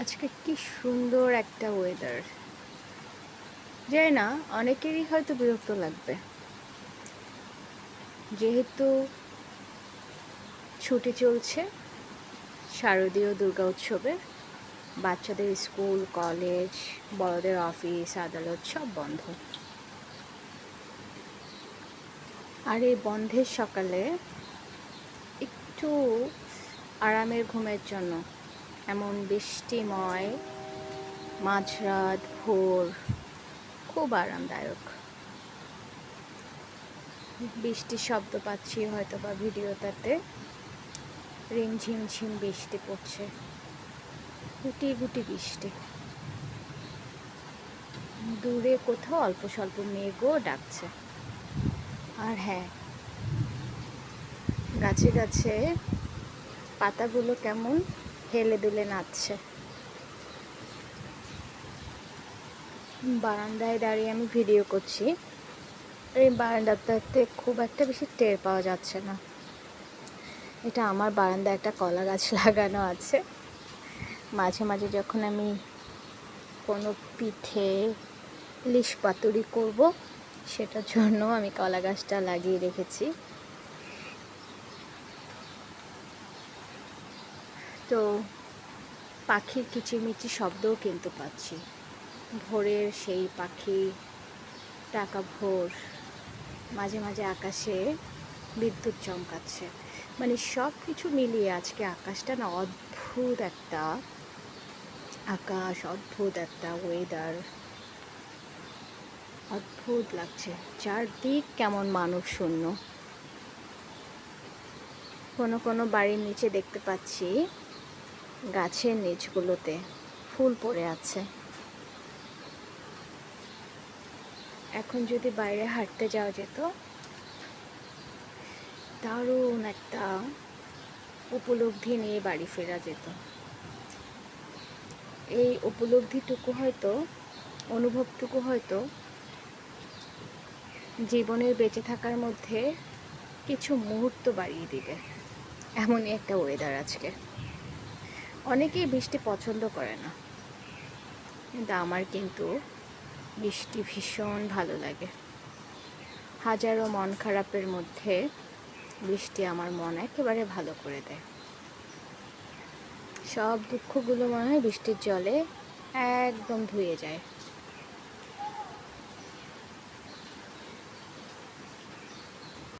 আজকে কি সুন্দর একটা ওয়েদার। জানি না, অনেকেরই হয়তো বিরক্ত লাগবে, যেহেতু ছুটি চলছে শারদীয় দুর্গা উৎসবের। বাচ্চাদের স্কুল কলেজ, বড়দের অফিস আদালত সব বন্ধ। আর এই বন্ধের সকালে একটু আরামের ঘুমের জন্য এমন বৃষ্টিময় মাঝরাত ভোর খুব আরামদায়ক। বৃষ্টির শব্দ পাচ্ছি হয়তো বা ভিডিওটাতে। রিমঝিম ঝিম বৃষ্টি পড়ছে, গুটি গুটি বৃষ্টি। দূরে কোথাও অল্প স্বল্প মেঘও ডাকছে। আর হ্যাঁ, গাছে গাছে পাতাগুলো কেমন হেলে দুলে নাচছে। বারান্দায় দাঁড়িয়ে আমি ভিডিও করছি। এই বারান্দাটাতে খুব একটা বেশি টের পাওয়া যাচ্ছে না। এটা আমার বারান্দায় একটা কলা গাছ লাগানো আছে। মাঝে মাঝে যখন আমি কোনো পিঠে ইলিশ পাতুরি করব, সেটার জন্য আমি কলা গাছটা লাগিয়ে রেখেছি। তো পাখির কিচিরমিচির শব্দও কিন্তু পাচ্ছি। ভোরের সেই পাখি ডাকা ভোর, মাঝে মাঝে আকাশে বিদ্যুৎ চমকাচ্ছে। মানে সব কিছু মিলিয়ে আজকে আকাশটা না অদ্ভুত একটা আকাশ, অদ্ভুত একটা ওয়েদার, অদ্ভুত লাগছে। চারদিক কেমন মানব শূন্য। কোনো কোনো বাড়ির নিচে দেখতে পাচ্ছি গাছের নিচগুলোতে ফুল পড়ে আছে। এখন যদি বাইরে হাঁটতে যাওয়া যেত, দারুণ একটা উপলব্ধি নিয়ে বাড়ি ফেরা যেত। এই উপলব্ধিটুকু হয়তো, অনুভবটুকু হয়তো জীবনের বেঁচে থাকার মধ্যে কিছু মুহূর্ত বাড়িয়ে দিবে। এমনই একটা ওয়েদার আজকে। অনেকেই বৃষ্টি পছন্দ করে না, কিন্তু আমার কিন্তু বৃষ্টি ভীষণ ভালো লাগে। হাজারো মন খারাপের মধ্যে বৃষ্টি আমার মন একেবারে ভালো করে দেয়। সব দুঃখগুলো মনে হয় বৃষ্টির জলে একদম ধুয়ে যায়।